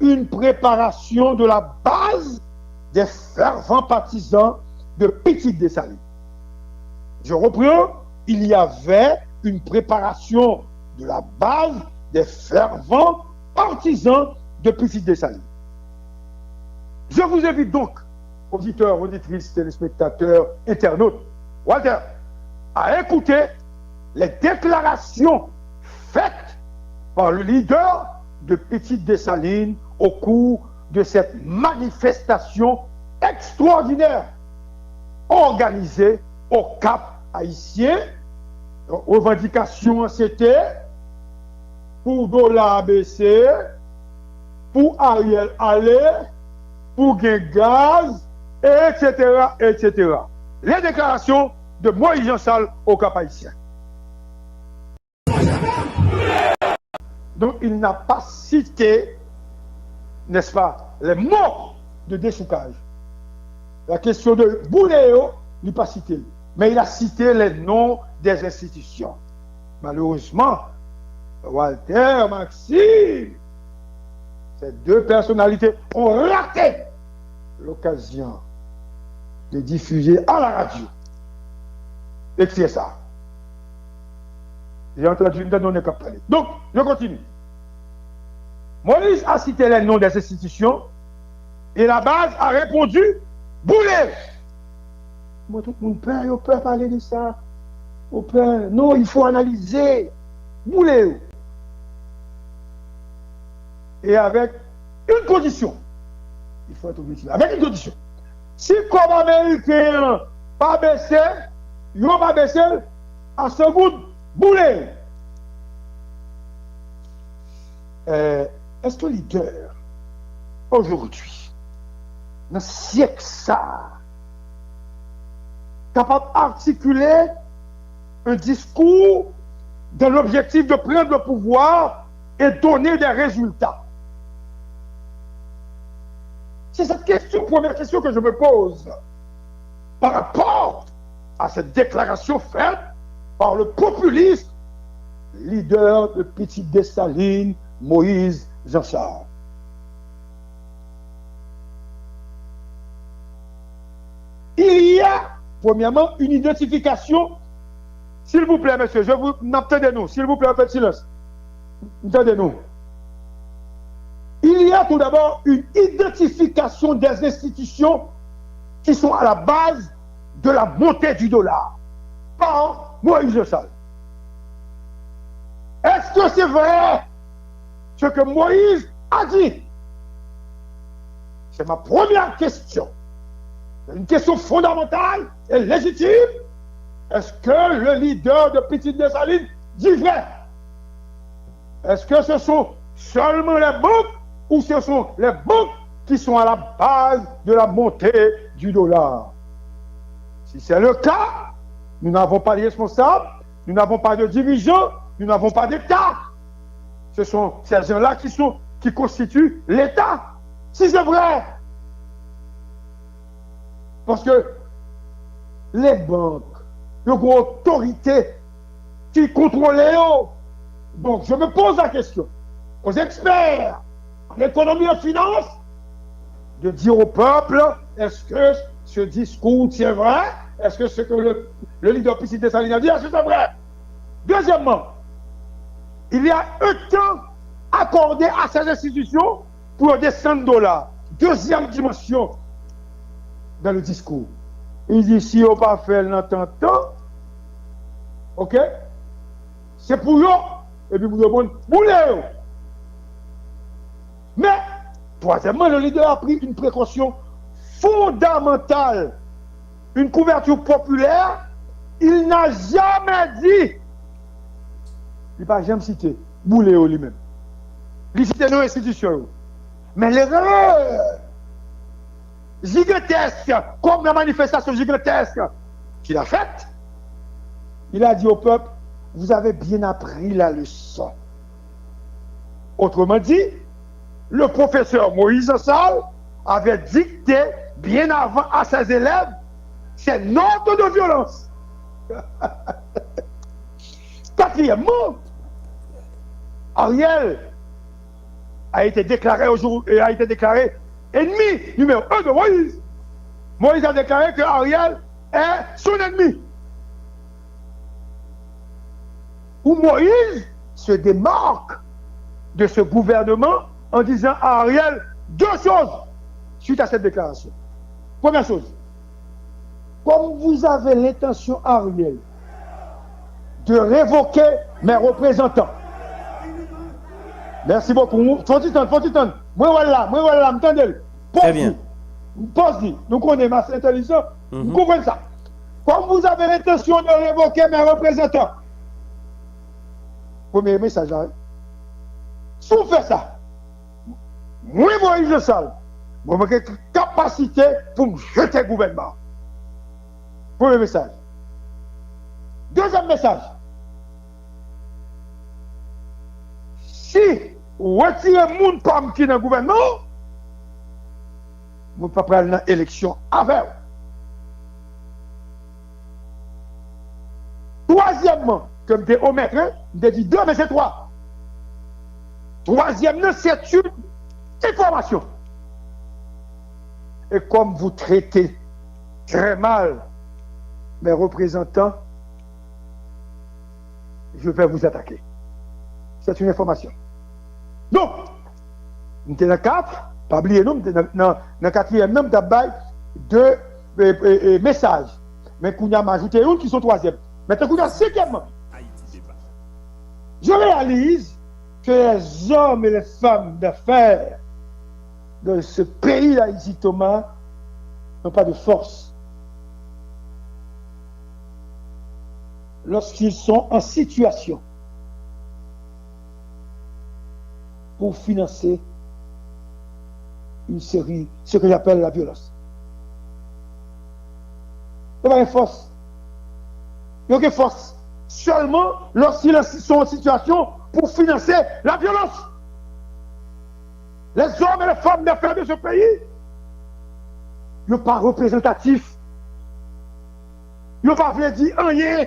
une préparation de la base des fervents partisans de Petite Dessalines. Je reprends, il y avait une préparation de la base des fervents partisans de Petite Dessalines. Je vous invite donc, auditeurs, auditrices, téléspectateurs, internautes, Walter, à écouter les déclarations faites par le leader de Petite Dessalines au cours de cette manifestation extraordinaire organisée au Cap Haïtien. Revendication, c'était pour Dola ABC, pour Ariel Allé, pour Gaz, etc., etc. Les déclarations de Moïse Jean-Charles au Cap Haïtien. Donc, il n'a pas cité, n'est-ce pas, les mots de dessoucage. La question de Bouléo, il n'a pas cité. Mais il a cité les noms des institutions. Malheureusement, Walter, Maxime, ces deux personnalités ont raté l'occasion de diffuser à la radio. Et c'est ça. J'ai entendu une donner qu'à parler. Donc, je continue. Moïse a cité les noms des institutions et la base a répondu Boulet. Moi, tout le monde peut parler de ça. Non, il faut analyser. Boulet. Et avec une condition. Il faut être objectif. Avec une condition. Si comme Américain pas baissé, ils n'ont pas baissé, à ce bout, Boulet. Est-ce que le leader, aujourd'hui, dans ce siècle ça, capable d'articuler un discours dans l'objectif de prendre le pouvoir et donner des résultats? C'est cette question, première question que je me pose par rapport à cette déclaration faite par le populiste leader de Petite Dessalines, Moïse Jean-Charles. Il y a, premièrement, une identification. S'il vous plaît, monsieur, je vous entendez-nous. S'il vous plaît, faites silence. Entendez-nous. Il y a tout d'abord une identification des institutions qui sont à la base de la montée du dollar par Moïse Jean-Charles. Est-ce que c'est vrai ce que Moïse a dit? C'est ma première question. C'est une question fondamentale et légitime. Est-ce que le leader de Petite Dessalines dit vrai? Est-ce que ce sont seulement les banques ou ce sont les banques qui sont à la base de la montée du dollar? Si c'est le cas, nous n'avons pas de responsables, nous n'avons pas de dirigeants, nous n'avons pas d'État. Ce sont ces gens-là qui constituent l'État. Si c'est vrai. Parce que les banques, les autorités qui contrôlent eux. Donc, je me pose la question aux experts en économie et en finance de dire au peuple, est-ce que ce discours c'est vrai? Est-ce que ce que le leader Petite Dessalines a dit, est-ce que c'est vrai? Deuxièmement, il y a un temps accordé à ces institutions pour descendre $. Deuxième dimension dans le discours. Il dit, si on n'a pas fait l'entendant, ok? C'est pour eux, et puis vous répondez, boulez. Mais, troisièmement, le leader a pris une précaution fondamentale, une couverture populaire. Il n'a jamais dit, il n'a jamais cité, Bouléo lui-même. Il cite nos institutions. Mais l'erreur gigantesque, comme la manifestation gigantesque qu'il a faite, il a dit au peuple, vous avez bien appris la leçon. Autrement dit, le professeur Moïse Jean-Charles avait dicté bien avant à ses élèves ses notes de violence. Quatrièmement, Ariel a été déclaré ennemi numéro 1 de Moïse. Moïse a déclaré que Ariel est son ennemi. Où Moïse se démarque de ce gouvernement en disant à Ariel deux choses suite à cette déclaration. Première chose, comme vous avez l'intention, Ariel, de révoquer mes représentants. Merci beaucoup. Faut du temps. Moi voilà, m'entendez. Très bien. Pose-lui. Nous connaissons assez intelligent. Vous comprenez ça. Comme vous avez l'intention de révoquer mes représentants. Premier message. Hein? Si vous faites ça, moi, Moïse Le Sall, moi, j'ai capacité pour me jeter le gouvernement. Premier message. Deuxième message. Si vous retirez le monde par qui dans le gouvernement, vous ne pouvez pas aller dans l'élection avec. Troisièmement, comme tu es au maître, je dit deux, mais c'est trois. Troisièmement, c'est une information. Et comme vous traitez très mal mes représentants, je vais vous attaquer. C'est une information. Donc, nous sommes dans 4, pas oublier, nous sommes dans le 4e nombre de messages. Mais nous avons ajouté une qui sont 3e. Maintenant, nous avons 5e. Je réalise que les hommes et les femmes d'affaires de ce pays d'Haïti, Thomas, n'ont pas de force. Lorsqu'ils sont en situation pour financer une série, ce que j'appelle la violence. Il n'y a pas de force. Il n'y a pas de force. Seulement lorsqu'ils sont en situation pour financer la violence. Les hommes et les femmes d'affaires de ce pays ne sont pas représentatifs. Ils n'ont pas voulu dire rien.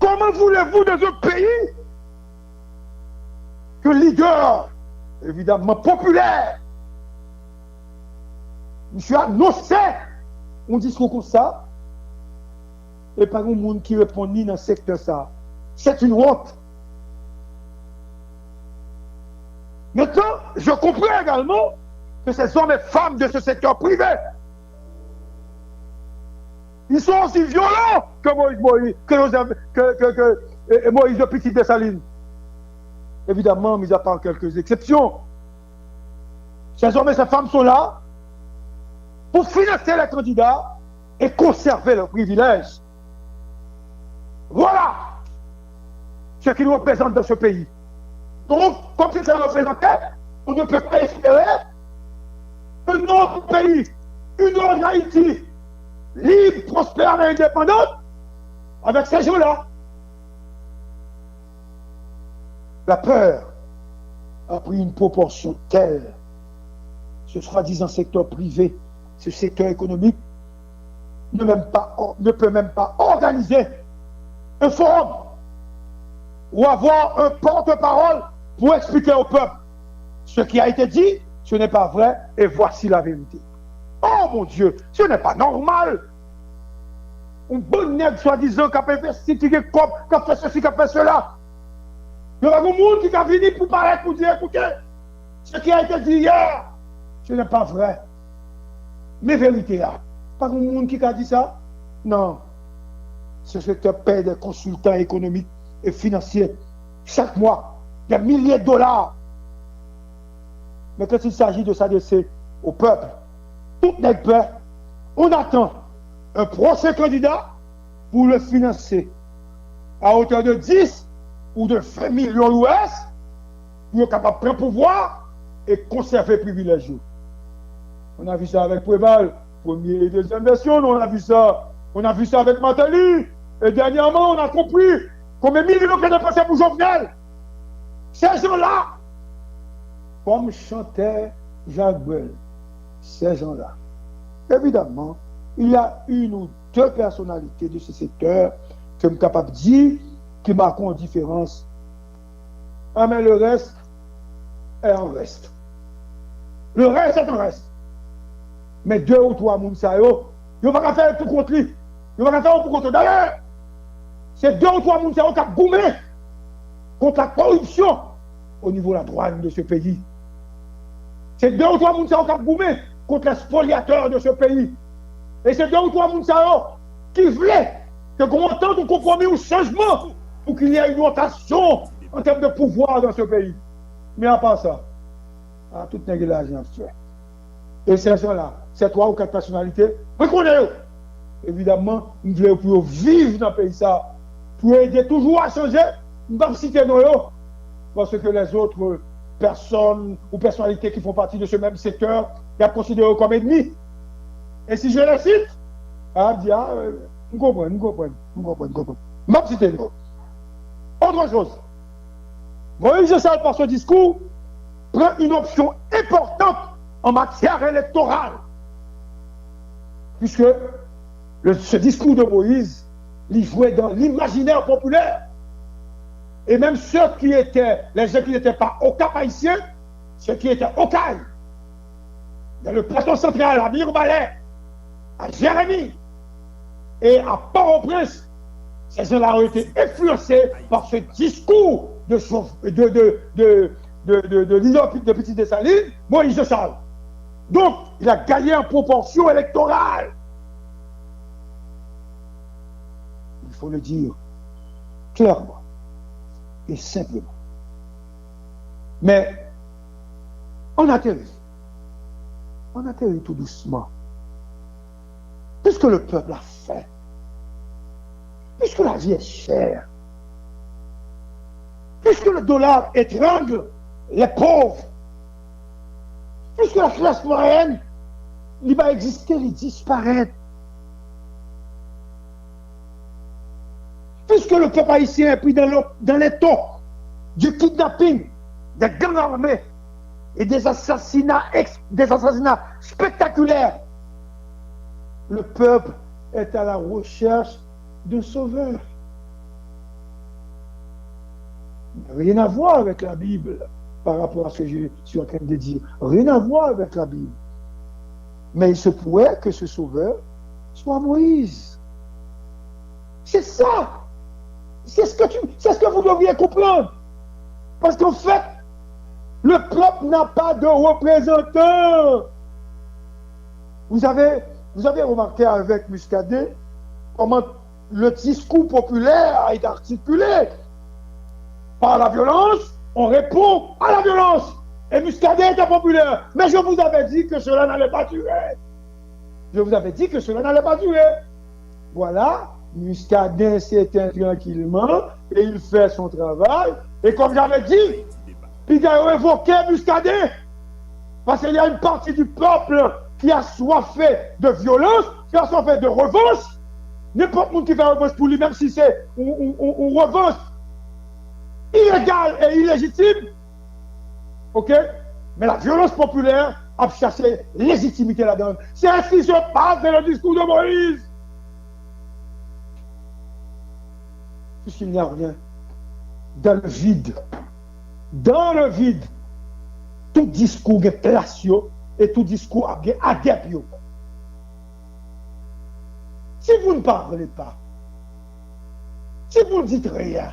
Comment voulez-vous dans un pays que leader, évidemment populaire, monsieur annoncé un discours comme ça, et pas un monde qui répond ni dans ce secteur ça. C'est une honte. Maintenant, je comprends également que ces hommes et femmes de ce secteur privé, ils sont aussi violents que Moïse le Petit Dessalines. Évidemment, mis à part quelques exceptions. Ces hommes et ces femmes sont là pour financer les candidats et conserver leurs privilèges. Voilà ce qu'ils représentent dans ce pays. Donc, comme c'est un représentant, on ne peut pas espérer que notre pays, une autre Haïti, libre, prospère et indépendante, avec ces gens-là. La peur a pris une proportion telle, ce soi-disant secteur privé, ce secteur économique, ne peut même pas organiser un forum ou avoir un porte-parole pour expliquer au peuple ce qui a été dit, ce n'est pas vrai, et voici la vérité. Oh mon Dieu, ce n'est pas normal. Un bon nègre soi-disant qui a investi, qui a fait ceci, qui a fait cela. Il y a un monde qui a venu pour paraître, pour dire, écoutez, ce qui a été dit hier, ce n'est pas vrai. Mais vérité là. Pas un monde qui a dit ça? Non. Ce secteur paie des consultants économiques et financiers chaque mois, des milliers de dollars. Mais quand il s'agit de s'adresser au peuple, tout n'est pas. On attend un prochain candidat pour le financer à hauteur de 10 ou de 20 millions US pour être capable de prendre pouvoir et conserver le privilège. On a vu ça avec Préval, première et deuxième version, on a vu ça avec Matali, et dernièrement on a compris combien de millions qu'on a passé pour Jovenel. Ces gens-là, comme chantait Jacques Brel, ces gens-là, évidemment, il y a une ou deux personnalités de ce secteur que je suis capable de dire qui marquent en différence. Ah, mais le reste, est en reste. Le reste est en reste. Mais 2 ou 3 moun sa yo, yo va faire tout contre lui. Yo va faire tout contre. D'ailleurs, c'est 2 ou 3 moun sa yo qui ont goumé contre la corruption au niveau de la douane de ce pays. C'est 2 ou 3 moun sa yo qui ont goumé contre les spoliateurs de ce pays. Et c'est 2 ou 3 moun sa yo qui voulaient que qu'on entende un compromis ou changement pour qu'il y ait une rotation en termes de pouvoir dans ce pays. Mais à part ça, tout n'est que l'argent fait. Et ces gens-là, c'est 3 ou 4 personnalités, reconnez-le. Évidemment, nous voulons pour vivre dans le pays ça, pour aider toujours à changer, nous ne pouvons pas citer nos parce que les autres personnes ou personnalités qui font partie de ce même secteur, ils sont considérés comme ennemis. Et si je les cite, nous comprenons. Je ne vais pas citer nos. Autre chose, Moïse Charles, par ce discours, prend une option importante en matière électorale. Puisque ce discours de Moïse, il jouait dans l'imaginaire populaire. Et même ceux qui étaient, les gens qui n'étaient pas au Cap haïtien, ceux qui étaient au Caille, dans le plateau central, à Mirbalais, à Jérémie et à Port-au-Prince, ces gens-là ont été influencés par ce discours de leader de Petit Dessalines, Moïse Charles. Donc, il a gagné en proportion électorale. Il faut le dire clairement et simplement. Mais on atterrit tout doucement. Puisque le peuple a faim, puisque la vie est chère, puisque le dollar étrangle les pauvres, puisque la classe moyenne, il va exister, il disparaît. Puisque le peuple haïtien est pris dans les taux du kidnapping, des gangs armés et des assassinats spectaculaires, le peuple est à la recherche de sauveurs. Rien à voir avec la Bible par rapport à ce que je suis en train de dire. Rien à voir avec la Bible. Mais il se pourrait que ce sauveur soit Moïse. C'est ça. C'est ce que vous devriez comprendre. Parce qu'en fait, le peuple n'a pas de représentant. Vous avez remarqué avec Muscadet comment le discours populaire a été articulé. Par la violence, on répond à la violence. Et Muscadet était populaire. Mais je vous avais dit que cela n'allait pas durer. Voilà, Muscadet s'éteint tranquillement et il fait son travail. Et comme j'avais dit, il a évoqué Muscadet. Parce qu'il y a une partie du peuple qui a soifé de violence, qui a soifé de revanche. N'importe qui fait revanche pour lui, même si c'est une revanche illégale et illégitime, ok? Mais la violence populaire a cherché légitimité là-dedans. C'est ce qui se passe dans le discours de Moïse. Puisqu'il n'y a rien. Dans le vide, tout discours est classieux et tout discours est adepte. Si vous ne parlez pas, si vous ne dites rien,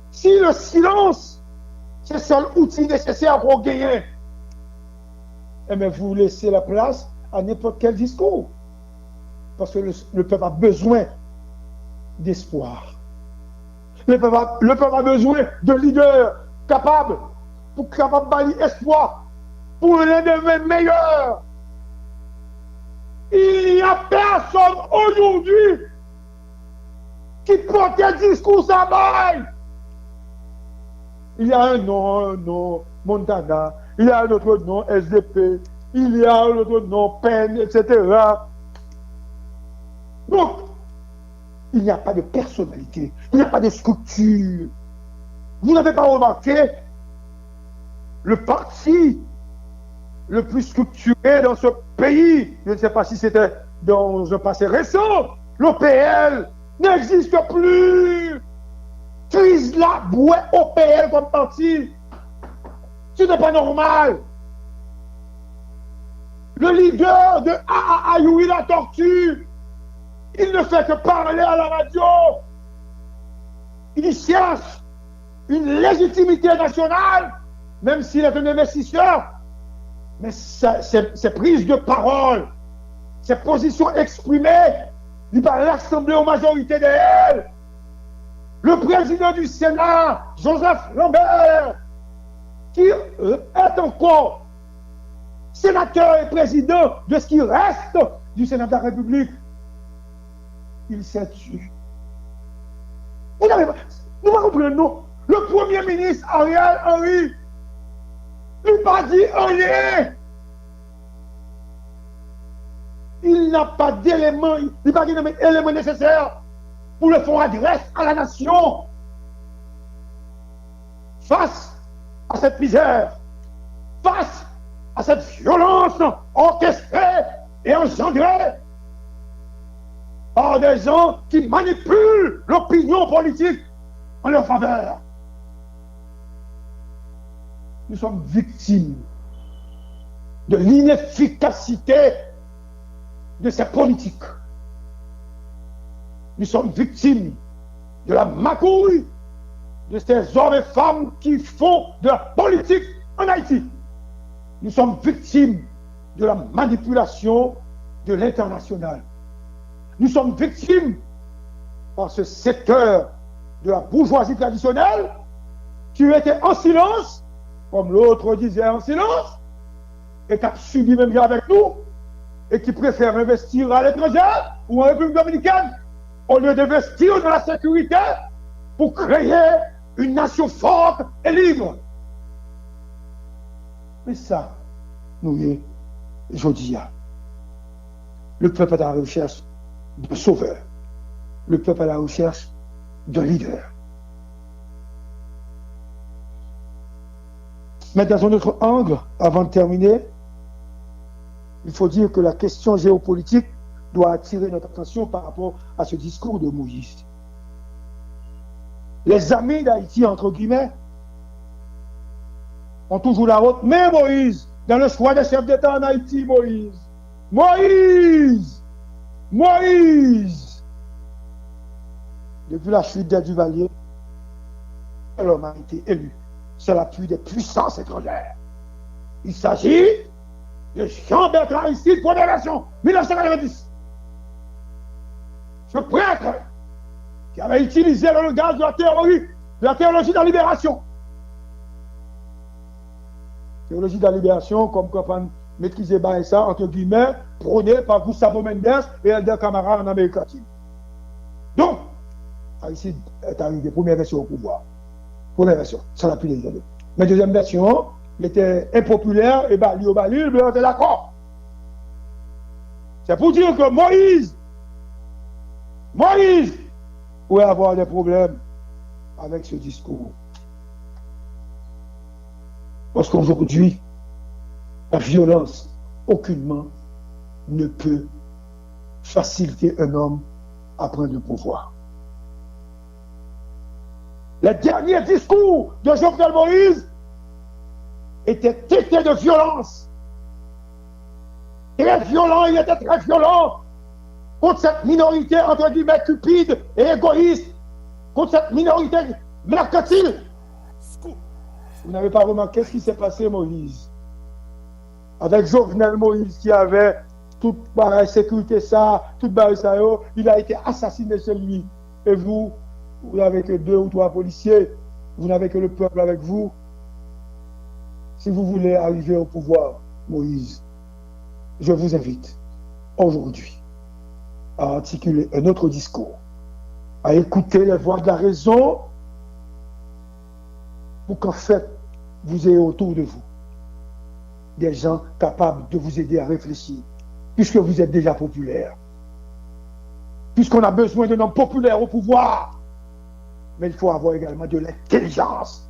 si le silence, c'est le seul outil nécessaire pour gagner, eh bien vous laissez la place à n'importe quel discours. Parce que le peuple a besoin d'espoir. Le peuple a besoin de leaders capables de bâtir espoir pour un lendemain meilleur. Il n'y a personne aujourd'hui qui porte un discours à bail. Il y a un nom, Montana, il y a un autre nom, SDP, il y a un autre nom, PEN, etc. Donc, il n'y a pas de personnalité, il n'y a pas de structure. Vous n'avez pas remarqué le parti le plus structuré dans ce pays, je ne sais pas si c'était dans un passé récent, l'OPL n'existe plus. Crise là, bouet OPL comme parti. Ce n'est pas normal. Le leader de Ayoui la tortue, il ne fait que parler à la radio. Il cherche une légitimité nationale, même s'il est un investisseur. Mais ses prises de parole, ses positions exprimées, il va l'assembler aux majorités d'elles. Le président du Sénat, Joseph Lambert, qui est encore sénateur et président de ce qui reste du Sénat de la République, il s'est tué. Nous ne comprenons. Le Premier ministre Ariel Henry, il n'a pas dit rien. Il n'a pas d'éléments, il n'a pas d'éléments nécessaires pour le faire adresse à la nation. Face à cette misère, face à cette violence orchestrée et engendrée par des gens qui manipulent l'opinion politique en leur faveur. Nous sommes victimes de l'inefficacité de ces politiques. Nous sommes victimes de la magouille de ces hommes et femmes qui font de la politique en Haïti. Nous sommes victimes de la manipulation de l'international. Nous sommes victimes par ce secteur de la bourgeoisie traditionnelle qui était en silence, comme l'autre disait en silence, et qui a subi même bien avec nous, et qui préfère investir à l'étranger ou en République dominicaine au lieu d'investir dans la sécurité pour créer une nation forte et libre. Mais ça, nous y est, je dis, le peuple est à la recherche d'un sauveur. Le peuple est à la recherche d'un leader. Mais dans un autre angle, avant de terminer, il faut dire que la question géopolitique doit attirer notre attention par rapport à ce discours de Moïse. Les amis d'Haïti, entre guillemets, ont toujours la route. Mais Moïse, dans le choix des chefs d'État en Haïti, Moïse, depuis la chute des Duvalier, l'homme a été élu. C'est l'appui des puissances étrangères. Il s'agit de Jean-Bertrand Aristide, première version, 1990. Ce prêtre qui avait utilisé le langage de la théologie de la libération. Théologie de la libération, comme qu'on maîtriser ça, entre guillemets, prôné par Gustavo Mendes et Elder Camara en Amérique latine. Donc, Aristide est arrivé, première version au pouvoir. Première version, ça n'a plus les années. Mais deuxième version, il était impopulaire, et le blanc était d'accord. C'est pour dire que Moïse pourrait avoir des problèmes avec ce discours. Parce qu'aujourd'hui, la violence, aucunement, ne peut faciliter un homme à prendre le pouvoir. Les derniers discours de Jovenel Moïse étaient tétés de violence. Très violent, il était très violent contre cette minorité, entre guillemets, cupide et égoïste, contre cette minorité mercantile. Vous n'avez pas remarqué ce qui s'est passé, Moïse? Avec Jovenel Moïse qui avait toute la sécurité, toute ça, il a été assassiné chez lui. Et vous n'avez que 2 ou 3 policiers, vous n'avez que le peuple avec vous. Si vous voulez arriver au pouvoir, Moïse, je vous invite aujourd'hui à articuler un autre discours, à écouter les voix de la raison, pour qu'en fait, vous ayez autour de vous des gens capables de vous aider à réfléchir, puisque vous êtes déjà populaire. Puisqu'on a besoin d'un homme populaire au pouvoir, mais il faut avoir également de l'intelligence,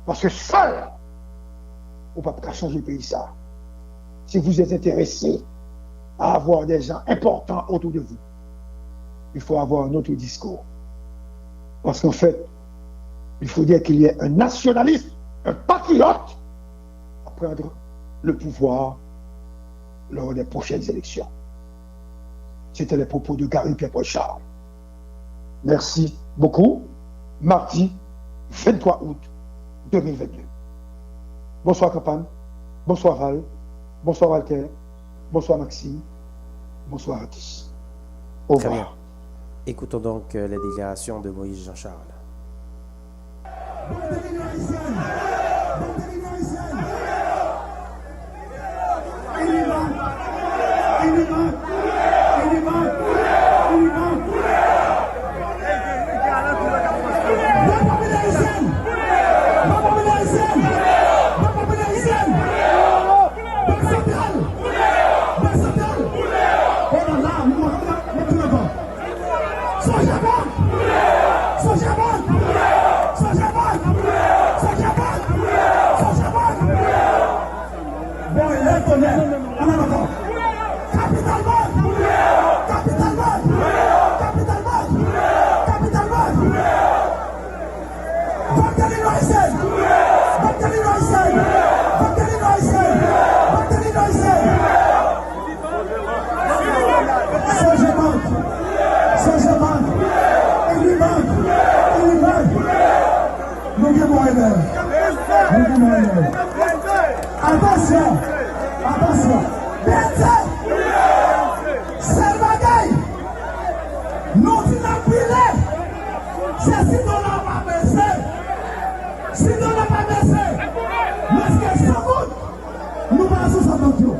parce que seul, on ne peut pas changer le pays ça. Si vous êtes intéressé à avoir des gens importants autour de vous, il faut avoir un autre discours. Parce qu'en fait, il faut dire qu'il y ait un nationaliste, un patriote prendre le pouvoir lors des prochaines élections. C'était les propos de Gary Pierre-Paul Charles. Merci beaucoup. Mardi 23 août 2022. Bonsoir Campagne, bonsoir Val, bonsoir Walter, bonsoir Maxime, bonsoir à tous. Au revoir. Très bien. Écoutons donc les déclarations de Moïse Jean-Charles. Attention, attention, c'est bagaille. Nous disons pile, c'est si nous n'avons pas baissé. Si nous n'avons pas baissé, nous sommes nous passons sa voiture.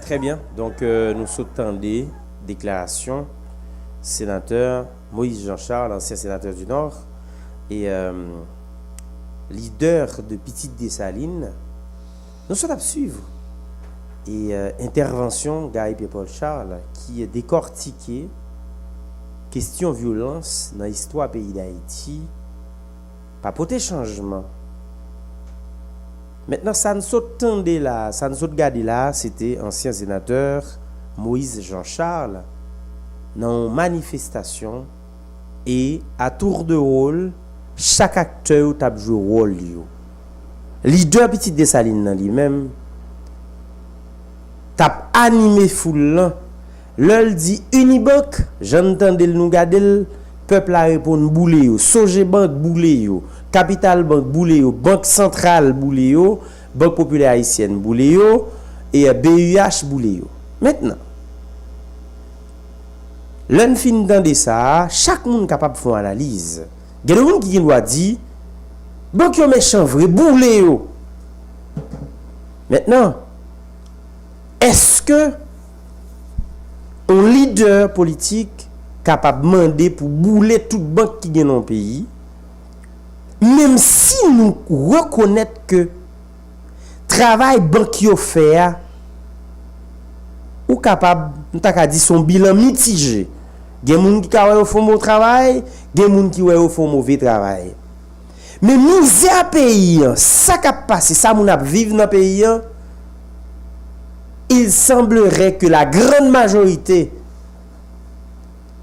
Très bien, donc nous sautons des déclarations. Sénateur Moïse Jean-Charles, ancien sénateur du Nord, et leader de Petite Dessalines, nous sommes à suivre. Et intervention Gary Pierre-Paul Charles qui est décortiqué question violence dans l'histoire pays d'Haïti, pas pour changement. Maintenant, ça ne saute là, ça ne saute garder là, c'était ancien sénateur Moïse Jean-Charles dans une manifestation et à tour de rôle, chaque acteur a joué rôle. Leader Petite Dessalines lui-même t'a animé foule. L'ol dit Unibank, j'entendais nous garder, peuple a répondu boulé yo, Sogebank boulé yo, Capital Bank boule yo, Banque Centrale boule yo, Banque Populaire Haïtienne boule yo et BUH boule yo. Maintenant, l'un fin de ça, chaque monde capable de faire une analyse. Il y a des gens qui doit dire banque yo méchant vrai boule yo. Maintenant, est-ce que un leader politique capable de demander pour bouler toute banque qui gagne dans le pays, même si nous reconnaissons que travail banque yo fait ou capable nous t'a dit son bilan mitigé. Il y a des gens qui font bon travail, il y a des gens qui font mauvais travail. Mais misère pays, ça qui a passé, ça moun a vivre dans le pays, il semblerait que la grande majorité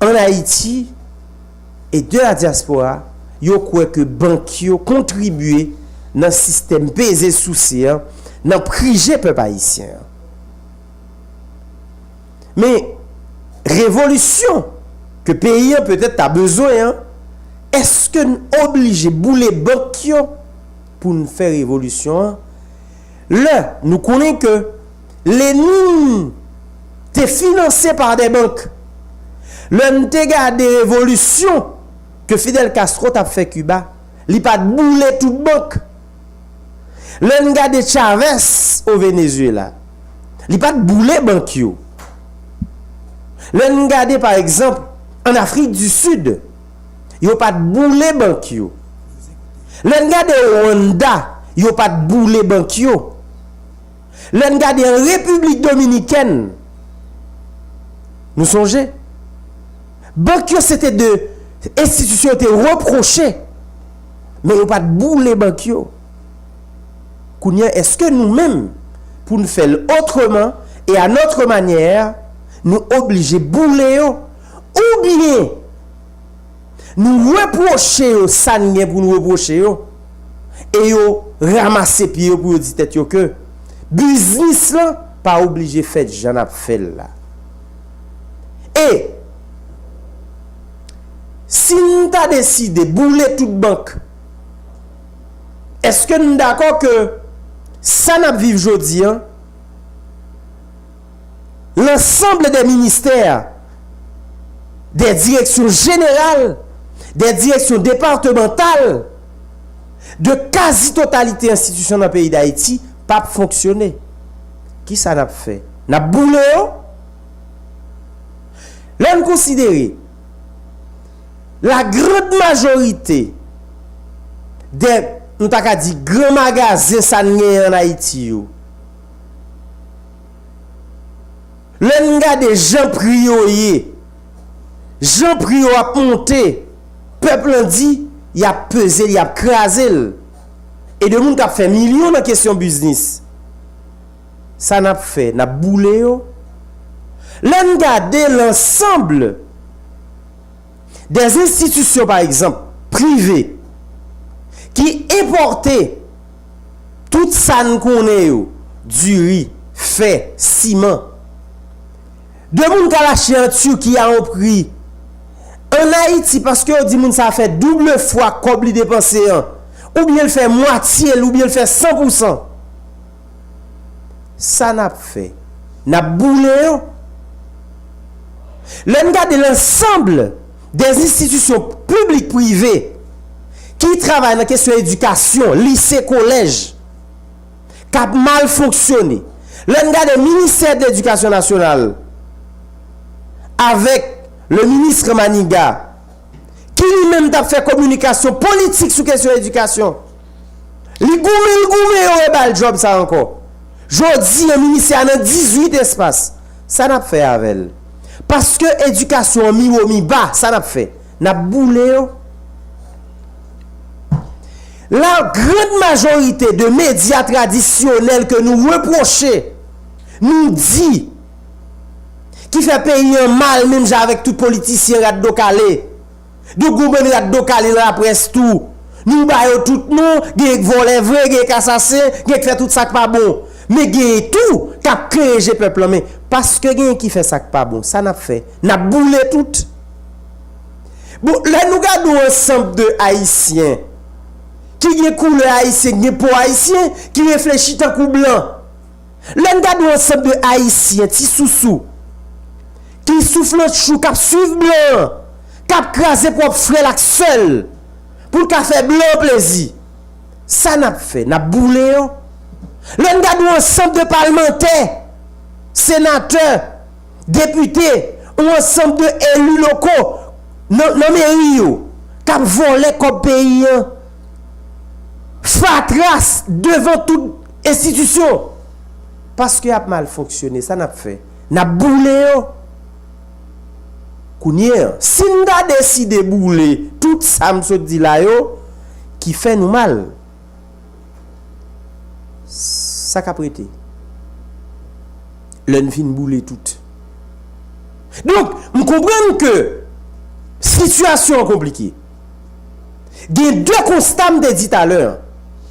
en Haïti et de la diaspora, yo croit que banque yo contribué dans le système pesé souci, dans privé peuple haïtien. Mais révolution que pays peut-être a besoin, est-ce que nous obligés bouler banque pour nous faire révolution? Là, nous connaissons que les nous sont financés par des banques. Là, nous avons gardé révolution que Fidel Castro a fait Cuba. Il n'a pas bouler toute banque. Là, nous avons gardé Chavez au Venezuela. Il n'a pas bouler banque. Là, nous avons gardé par exemple en Afrique du Sud. Il n'y a pas de boulet banque. Là, nous avons Rwanda. Il n'y a pas de boulet banque. Là, nous avons en République Dominicaine. Nous songez. Banque, c'était de institutions étaient reprochées. Mais il n'y a pas de boulet banque. Est-ce que nous-mêmes, pour nous faire autrement et à notre manière, nous obligés bouler ou bien nous reprocher ça pour nous reprocher et ramasser pied pour dire tête que business là pas obligé fait j'en a fait là. Et si nous avons décidé de bouler toute banque, est-ce que nous sommes d'accord que ça n'a vivre aujourd'hui, l'ensemble des ministères, des directions générales, des directions départementales, de quasi-totalité institution dans le pays d'Haïti, pas fonctionner. Qui ça n'a fait? N'a boulé? Là, nous considérons la grande majorité des nous t'a dit grands magasins ça en Haïti yo. L'enga des gens prioyé. Gens prio a monté. Peuple dit il a pesé, il a crasé. Et de monde qui a fait millions dans question business. Ça n'a fait, n'a boulé yo. L'enga l'ensemble des institutions par exemple privées qui importait tout ça nous connaît du riz, fait, ciment. De moun ka lâché en Turquie a un prix. En Haïti parce que dit moun ça fait double fois comme li dépenser ou bien il fait moitié ou bien il fait 100%. Ça n'a fait. N'a boulé. L'ensemble des institutions publiques privées qui travaille dans la question d'éducation, lycée, collège, qui a mal fonctionné. Le ministère de l'Éducation nationale, avec le ministre Maniga, qui lui-même a fait communication politique sur la question d'éducation. Il goumé, le job ça encore. Je dis, le ministère a 18 espaces. Ça n'a pas fait avec elle. Parce que l'éducation, mi bas, ça n'a pas fait. N'a boulé. La grande majorité de médias traditionnels que nous reprochons, nous dit, qui fait payer un mal même avec tout politicien raddo calé, du gouvernement raddo calé la presse tout, nous baillons tout nous, qui volent vrai, qui assassin, qui fait tout ça pas bon, mais qui tout qui a créé le peuple mais parce que quelqu'un qui fait ça pas bon, ça n'a fait, n'a boulé tout. Bon, là nous regardons ensemble de haïtiens qui est couleur haïtien, qui est pour haïtien, qui réfléchit en coup blanc. L'un d'un ensemble de haïtiens, ti sous qui souffle chou, qui suivent blanc, qui crasé pour frère la seul, pour qu'a fait blanc plaisir. Ça n'a pas fait, n'a boulé. L'un d'un ensemble de parlementaires, sénateurs, députés, ou ensemble de élus locaux, non mairie, qui ont volé comme pays. Fatras devant toute institution. Parce que a mal fonctionné, ça n'a pas fait. N'a boulé. Kounye, si nous avons décidé de bouler tout ça, me dit là, qui fait nous mal, ça qu'a prêté. L'un fin bouler tout. Donc, nous comprenons que situation compliquée. Il y a deux constats que je dit tout à l'heure.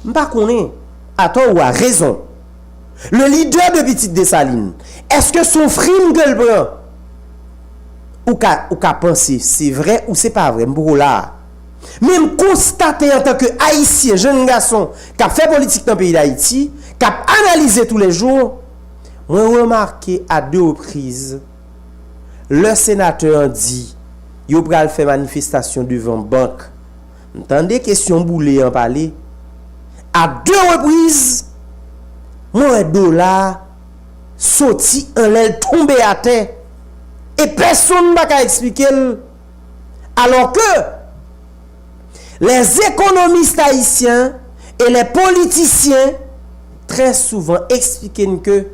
Je ne sais pas qu'on à tort ou à raison. Le leader de Petite Dessalines, est-ce que son frime gueule blanc ou qu'a pensé c'est vrai ou c'est pas vrai pour là. Même constater en tant que haïtien, jeune garçon qui a fait politique dans le pays d'Haïti, qui a analysé tous les jours, moi remarqué à deux reprises le sénateur dit il va faire manifestation devant banque. Entendez question boulé en parler. À deux reprises, mon dollar sorti en l'aile tombé à terre et personne n'a qu'à expliquer. Alors que les économistes haïtiens et les politiciens très souvent expliquent que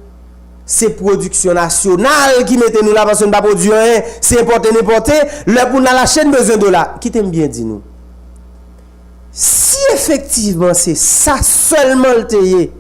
c'est production nationale qui mettait nous là parce qu'on n'a pas produit rien, c'est importé, le pour la chaîne besoin de là. Qui t'aime bien dit nous? Si effectivement c'est ça seulement le théier,